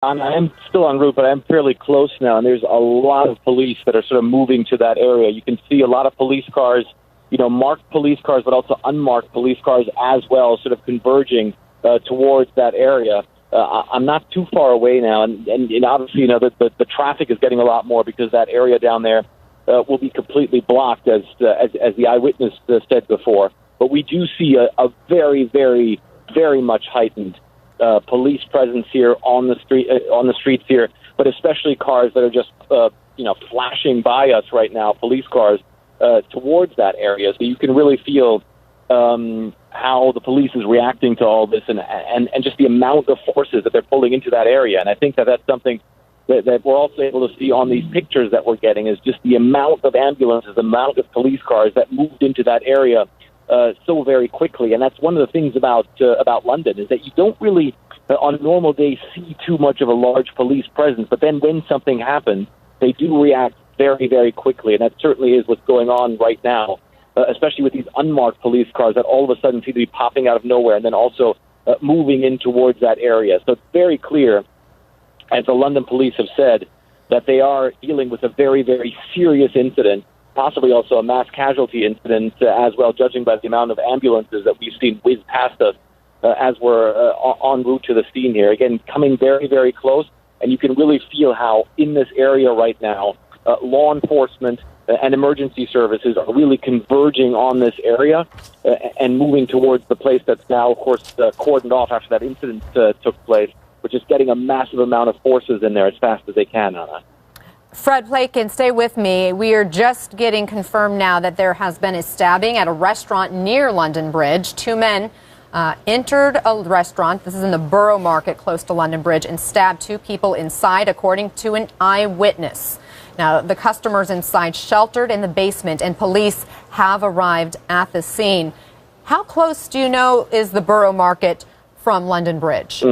I am still en route, but I'm fairly close now, and there's a lot of police that are sort of moving to that area. You can see a lot of police cars, marked police cars, but also unmarked police cars as well, sort of converging towards that area. I'm not too far away now, and obviously, the traffic is getting a lot more because that area down there will be completely blocked, as the eyewitness said before. But we do see a very, very, very much heightened police presence here on the streets here, but especially cars that are just flashing by us right now, police cars towards that area. So you can really feel how the police is reacting to all this, and just the amount of forces that they're pulling into that area. And I think that's something that we're also able to see on these pictures that we're getting, is just the amount of ambulances, the amount of police cars that moved into that area so very quickly. And that's one of the things about London, is that you don't really, on a normal day, see too much of a large police presence. But then when something happens, they do react very, very quickly. And that certainly is what's going on right now, especially with these unmarked police cars that all of a sudden seem to be popping out of nowhere and then also moving in towards that area. So it's very clear, as the London police have said, that they are dealing with a very, very serious incident, possibly also a mass casualty incident as well, judging by the amount of ambulances that we've seen whiz past us as we're en route to the scene here. Again, coming very, very close, and you can really feel how in this area right now, law enforcement and emergency services are really converging on this area and moving towards the place that's now, of course, cordoned off after that incident took place, which is getting a massive amount of forces in there as fast as they can, Anna. Fred Plaikin, stay with me. We are just getting confirmed now that there has been a stabbing at a restaurant near London Bridge. Two men entered a restaurant, this is in the Borough Market close to London Bridge, and stabbed two people inside, according to an eyewitness. Now, the customers inside sheltered in the basement, and police have arrived at the scene. How close do you know is the Borough Market from London Bridge?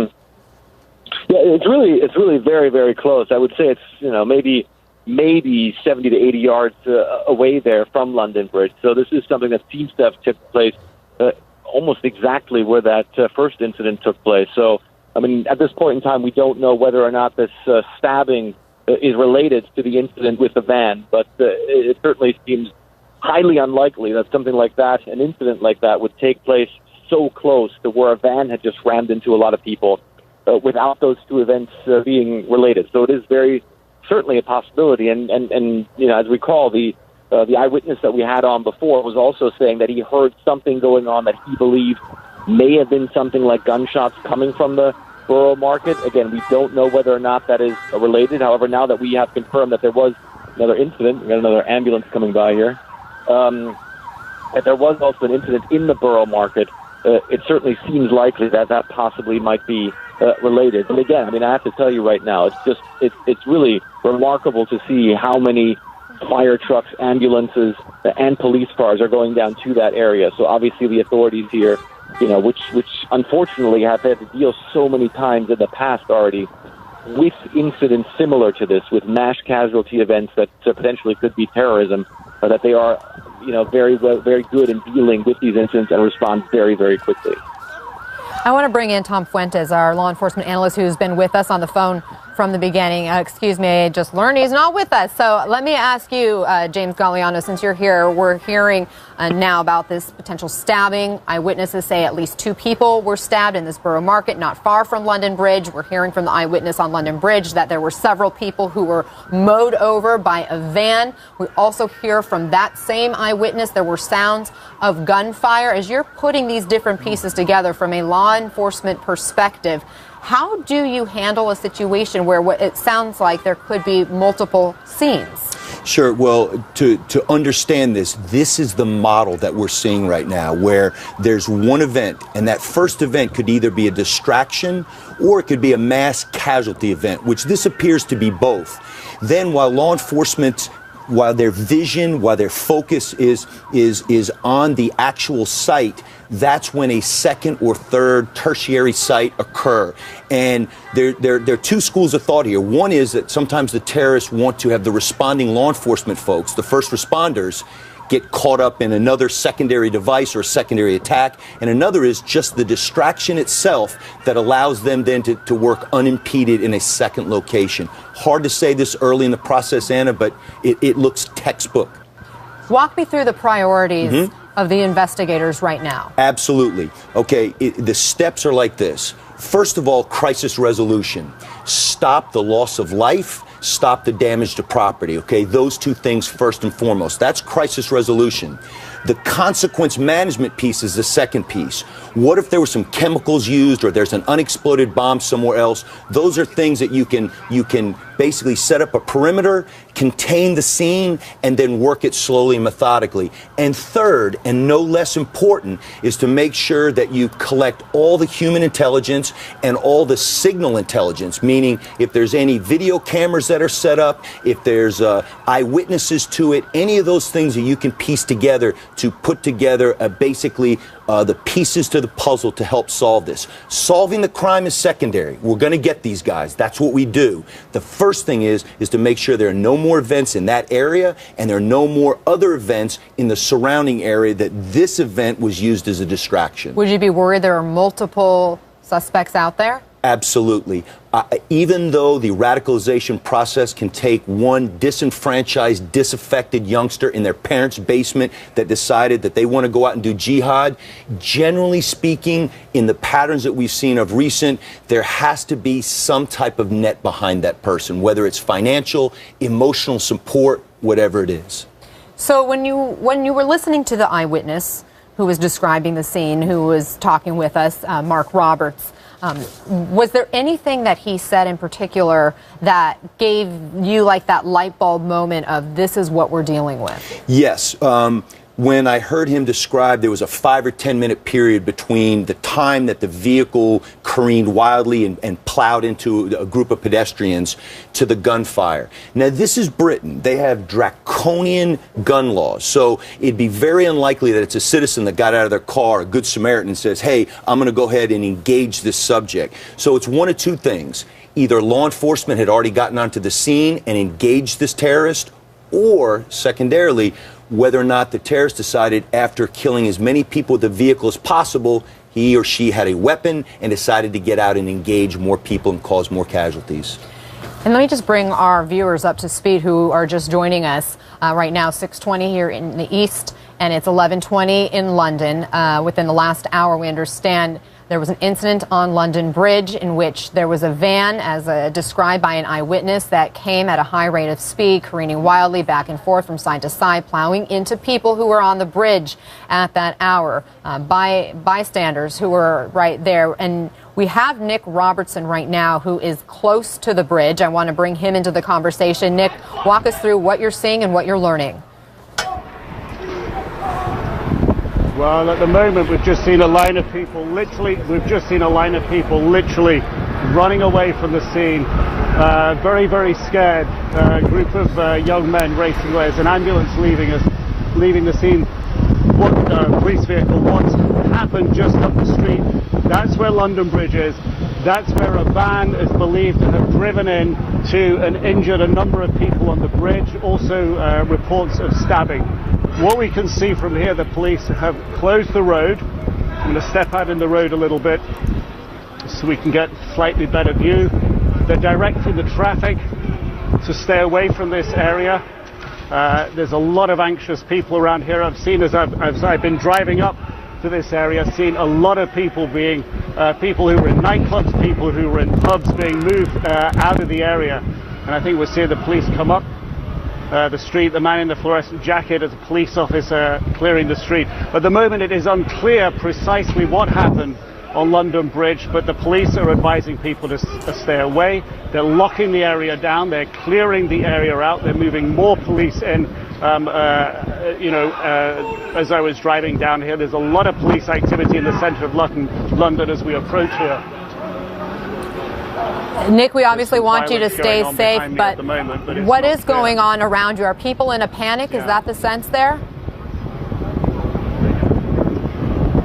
Yeah, it's really very, very close. I would say it's maybe 70 to 80 yards away there from London Bridge. So this is something that seems to have taken place almost exactly where that first incident took place. So, I mean, at this point in time, we don't know whether or not this stabbing is related to the incident with the van, but it certainly seems highly unlikely that something like that, an incident like that, would take place so close to where a van had just rammed into a lot of people without those two events being related. So it is very certainly a possibility. And as we recall, the eyewitness that we had on before was also saying that he heard something going on that he believed may have been something like gunshots coming from the Borough Market. Again, we don't know whether or not that is related. However, now that we have confirmed that there was another incident, we got another ambulance coming by here, that there was also an incident in the Borough Market, it certainly seems likely that that possibly might be related. And again, I mean, I have to tell you right now, it's really remarkable to see how many fire trucks, ambulances, and police cars are going down to that area. So obviously the authorities here, which unfortunately have had to deal so many times in the past already with incidents similar to this, with mass casualty events that potentially could be terrorism, that they are, very good in dealing with these incidents and respond very, very quickly. I want to bring in Tom Fuentes, our law enforcement analyst, who's been with us on the phone from the beginning. Excuse me, I just learned he's not with us. So let me ask you, James Galliano, since you're here, we're hearing now about this potential stabbing. Eyewitnesses say at least two people were stabbed in this Borough Market, not far from London Bridge. We're hearing from the eyewitness on London Bridge that there were several people who were mowed over by a van. We also hear from that same eyewitness there were sounds of gunfire. As you're putting these different pieces together from a law enforcement perspective, how do you handle a situation where what it sounds like there could be multiple scenes? Sure. Well, to understand this is the model that we're seeing right now, where there's one event, and that first event could either be a distraction or it could be a mass casualty event, which this appears to be both. Then while law enforcement, while their vision, while their focus is on the actual site, that's when a second or third tertiary site occur. And there are two schools of thought here. One is that sometimes the terrorists want to have the responding law enforcement folks, the first responders, get caught up in another secondary device or secondary attack, and another is just the distraction itself that allows them then to work unimpeded in a second location. Hard to say this early in the process, Anna, but it looks textbook. Walk me through the priorities of the investigators right now. Absolutely. Okay, the steps are like this. First of all, crisis resolution. Stop the loss of life, stop the damage to property. Okay, those two things first and foremost. That's crisis resolution. The consequence management piece is the second piece. What if there were some chemicals used or there's an unexploded bomb somewhere else? Those are things that you can basically set up a perimeter, contain the scene, and then work it slowly and methodically. And third, and no less important, is to make sure that you collect all the human intelligence and all the signal intelligence, meaning if there's any video cameras that are set up, if there's eyewitnesses to it, any of those things that you can piece together to put together basically the pieces to the puzzle to help solve this. Solving the crime is secondary. We're going to get these guys. That's what we do. The first thing is to make sure there are no more events in that area and there are no more other events in the surrounding area that this event was used as a distraction. Would you be worried there are multiple suspects out there? Absolutely. Even though the radicalization process can take one disenfranchised, disaffected youngster in their parents' basement that decided that they want to go out and do jihad, generally speaking, in the patterns that we've seen of recent, there has to be some type of net behind that person, whether it's financial, emotional support, whatever it is. So when you were listening to the eyewitness who was describing the scene, who was talking with us, Mark Roberts, was there anything that he said in particular that gave you like that light bulb moment of this is what we're dealing with? Yes. When I heard him describe, there was a 5 or 10 minute period between the time that the vehicle careened wildly and plowed into a group of pedestrians to the gunfire. Now, this is Britain. They have draconian gun laws. So it'd be very unlikely that it's a citizen that got out of their car, a good Samaritan, and says, hey, I'm going to go ahead and engage this subject. So it's one of two things. Either law enforcement had already gotten onto the scene and engaged this terrorist, or secondarily, whether or not the terrorist decided after killing as many people with the vehicle as possible, he or she had a weapon and decided to get out and engage more people and cause more casualties. And let me just bring our viewers up to speed who are just joining us right now, 6:20 here in the East, and it's 11:20 in London. Within the last hour, we understand there was an incident on London Bridge in which there was a van, as described by an eyewitness, that came at a high rate of speed, careening wildly back and forth from side to side, plowing into people who were on the bridge at that hour, by bystanders who were right there. And we have Nick Robertson right now, who is close to the bridge. I want to bring him into the conversation. Nick, walk us through what you're seeing and what you're learning. Well, at the moment, we've just seen a line of people literally running away from the scene. Very, very scared. Group of young men racing away. There's an ambulance leaving the scene. Police vehicle. What's happened just up the street? That's where London Bridge is. That's where a van is believed to have driven in to and injured a number of people on the bridge. Also, reports of stabbing. What we can see from here, the police have closed the road. I'm going to step out in the road a little bit so we can get slightly better view. They're directing the traffic to stay away from this area. There's a lot of anxious people around here. I've seen, as I've been driving up to this area, seen a lot of people being, people who were in nightclubs, people who were in pubs being moved out of the area. And I think we're seeing the police come up the street, the man in the fluorescent jacket as a police officer clearing the street. At the moment, it is unclear precisely what happened on London Bridge, but the police are advising people to stay away. They're locking the area down. They're clearing the area out. They're moving more police in. As I was driving down here, there's a lot of police activity in the centre of London as we approach here. Nick, we obviously want you to stay safe, but what is going on around you? Are people in a panic? Is that the sense there?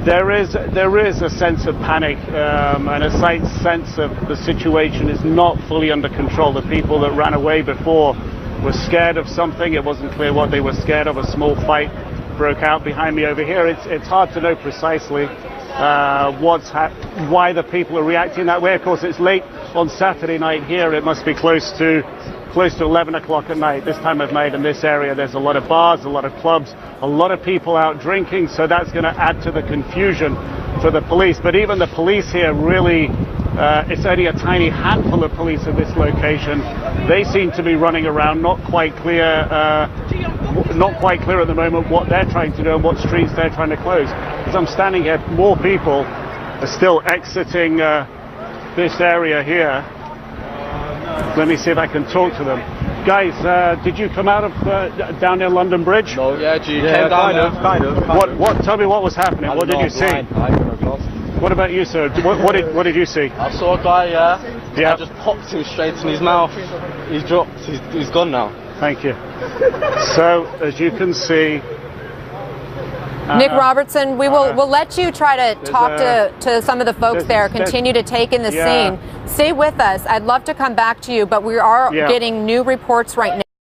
There is a sense of panic and a slight sense of the situation is not fully under control. The people that ran away before were scared of something. It wasn't clear what they were scared of, a small fight broke out behind me over here. It's hard to know precisely why the people are reacting that way. Of course, it's late on Saturday night here. It must be close to 11 o'clock at night, this time of night in this area. There's a lot of bars, a lot of clubs, a lot of people out drinking, so that's going to add to the confusion for the police. But even the police here really, it's only a tiny handful of police at this location. They seem to be running around, not quite clear at the moment what they're trying to do and what streets they're trying to close. As I'm standing here, more people are still exiting this area here. Let me see if I can talk to them. Guys, did you come out of down near London Bridge? No, yeah, kind of. What? Tell me what was happening. What did you see? What about you, sir? What did you see? I saw a guy, Yeah. I just popped him straight in his mouth. He's dropped. He's gone now. Thank you. So, as you can see, Nick Robertson, we'll let you try to talk to some of the folks there, continue to take in the scene. Stay with us. I'd love to come back to you, but we are getting new reports right now.